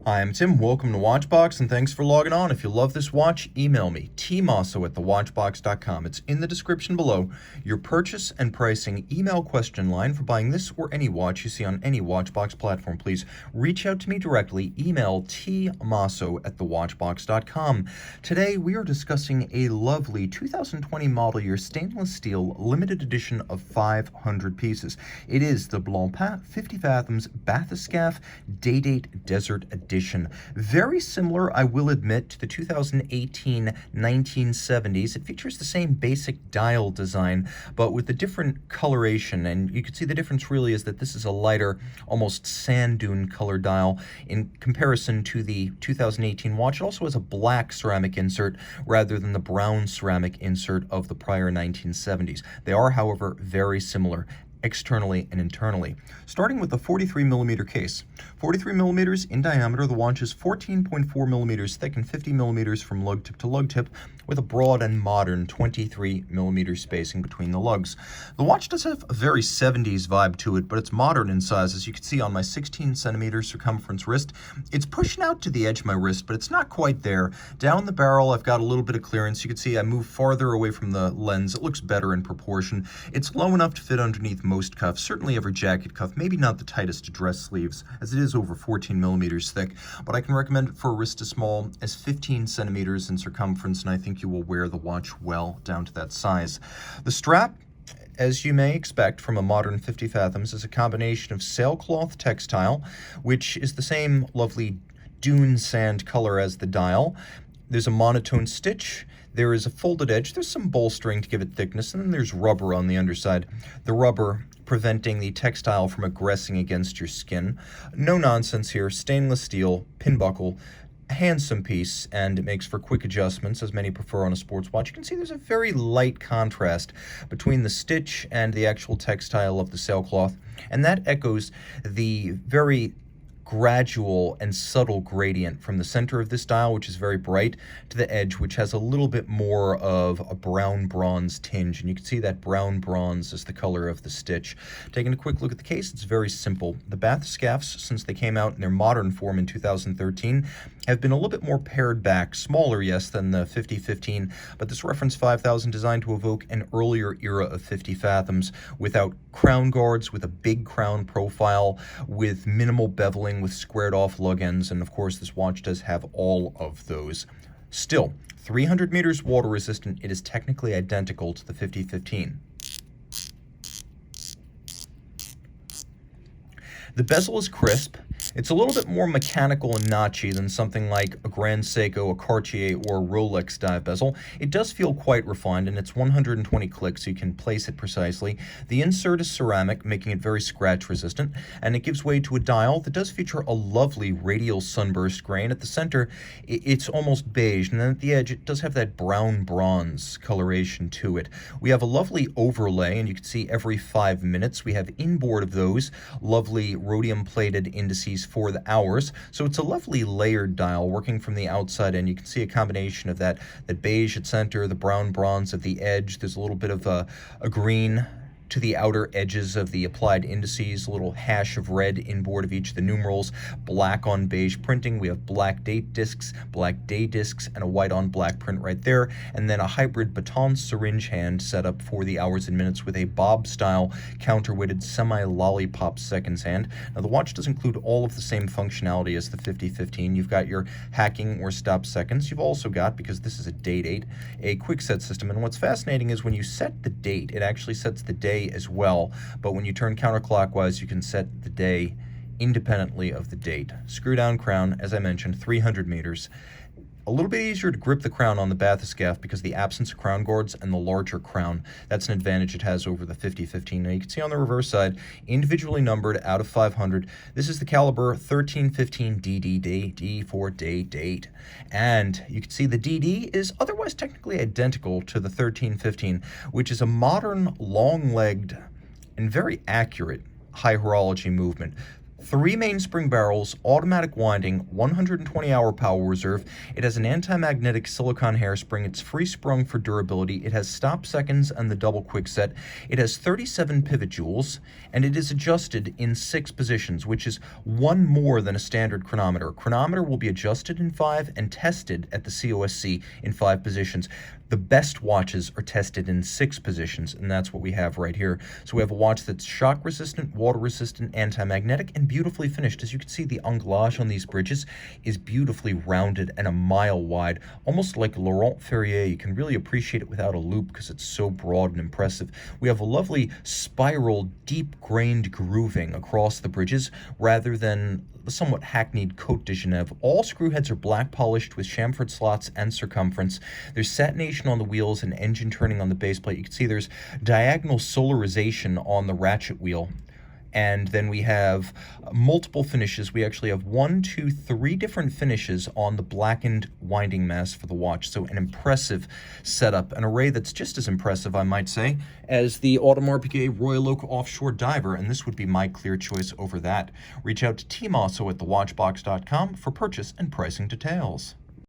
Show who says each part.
Speaker 1: Hi, I'm Tim. Welcome to Watchbox, and thanks for logging on. If you love this watch, email me, tmosso@thewatchbox.com. It's in the description below. Your purchase and pricing email question line for buying this or any watch you see on any Watchbox platform. Please reach out to me directly. Email tmosso@thewatchbox.com. Today, we are discussing a lovely 2020 model year stainless steel limited edition of 500 pieces. It is the Blancpain 50 Fathoms Bathyscaphe Day-Date Desert Edition. Very similar, I will admit, to the 2018 1970s. It features the same basic dial design, but with a different coloration, and you can see the difference really is that this is a lighter, almost sand dune color dial in comparison to the 2018 watch. It also has a black ceramic insert rather than the brown ceramic insert of the prior 1970s. They are, however, very similar externally and internally. Starting with the 43 millimeter case. 43 millimeters in diameter, the watch is 14.4 millimeters thick and 50 millimeters from lug tip to lug tip, with a broad and modern 23 millimeter spacing between the lugs. The watch does have a very 70s vibe to it, but it's modern in size. As you can see on my 16 centimeter circumference wrist, it's pushing out to the edge of my wrist, but it's not quite there. Down the barrel, I've got a little bit of clearance. You can see I move farther away from the lens. It looks better in proportion. It's low enough to fit underneath most cuffs, certainly every jacket cuff, maybe not the tightest dress sleeves, as it is over 14 millimeters thick, but I can recommend it for a wrist as small as 15 centimeters in circumference, and I think you will wear the watch well down to that size. The strap, as you may expect from a modern 50 Fathoms, is a combination of sailcloth textile, which is the same lovely dune sand color as the dial. There's a monotone stitch. There is a folded edge. There's some bolstering to give it thickness, and then there's rubber on the underside. The rubber preventing the textile from aggressing against your skin. No nonsense here. Stainless steel, pin buckle, handsome piece, and it makes for quick adjustments, as many prefer on a sports watch. You can see there's a very light contrast between the stitch and the actual textile of the sailcloth, and that echoes the very gradual and subtle gradient from the center of this dial, which is very bright, to the edge, which has a little bit more of a brown bronze tinge, and you can see that brown bronze is the color of the stitch. Taking a quick look at the case, it's very simple. The Bathyscaphes, since they came out in their modern form in 2013, have been a little bit more pared back, smaller, yes, than the 5015, but this reference 5000 designed to evoke an earlier era of 50 Fathoms without crown guards, with a big crown profile, with minimal beveling, with squared off lug ends, and of course this watch does have all of those. Still, 300 meters water resistant, it is technically identical to the 5015. The bezel is crisp. It's a little bit more mechanical and notchy than something like a Grand Seiko, a Cartier, or a Rolex dive bezel. It does feel quite refined, and it's 120 clicks, so you can place it precisely. The insert is ceramic, making it very scratch resistant, and it gives way to a dial that does feature a lovely radial sunburst grain. At the center, it's almost beige, and then at the edge, it does have that brown bronze coloration to it. We have a lovely overlay, and you can see every 5 minutes we have inboard of those lovely rhodium-plated indices for the hours. So it's a lovely layered dial working from the outside, and you can see a combination of that beige at center, the brown bronze at the edge. There's a little bit of a green to the outer edges of the applied indices, a little hash of red inboard of each of the numerals, black on beige printing. We have black date discs, black day discs, and a white on black print right there, and then a hybrid baton syringe hand set up for the hours and minutes with a bob style counterweighted semi-lollipop seconds hand. Now the watch does include all of the same functionality as the 5015. You've got your hacking or stop seconds. You've also got, because this is a day-date, a quick set system, and what's fascinating is when you set the date, it actually sets the day as well, but when you turn counterclockwise, you can set the day independently of the date. Screw down crown, as I mentioned, 300 meters. A little bit easier to grip the crown on the Bathyscaphe because of the absence of crown guards and the larger crown. That's an advantage it has over the 5015. Now you can see on the reverse side, individually numbered out of 500. This is the caliber 1315 DD for day date. And you can see the DD is otherwise technically identical to the 1315, which is a modern, long-legged, and very accurate high horology movement. 3 mainspring barrels, automatic winding, 120-hour power reserve. It has an anti-magnetic silicone hairspring. It's free sprung for durability. It has stop seconds and the double quickset. It has 37 pivot jewels, and it is adjusted in 6 positions, which is 1 more than a standard chronometer. Chronometer will be adjusted in 5 and tested at the COSC in 5 positions. The best watches are tested in 6 positions, and that's what we have right here. So we have a watch that's shock resistant, water resistant, anti-magnetic, and beautifully finished. As you can see, the anglage on these bridges is beautifully rounded and a mile wide, almost like Laurent Ferrier. You can really appreciate it without a loop because it's so broad and impressive. We have a lovely spiral, deep-grained grooving across the bridges rather than the somewhat hackneyed Côte de Genève. All screw heads are black polished with chamfered slots and circumference. There's satination on the wheels and engine turning on the base plate. You can see there's diagonal solarization on the ratchet wheel. And then we have multiple finishes. We actually have 1, 2, 3 different finishes on the blackened winding mass for the watch. So an impressive setup, an array that's just as impressive, I might say, as the Audemars Piguet Royal Oak Offshore Diver, and this would be my clear choice over that. Reach out to Team Mosso at thewatchbox.com for purchase and pricing details.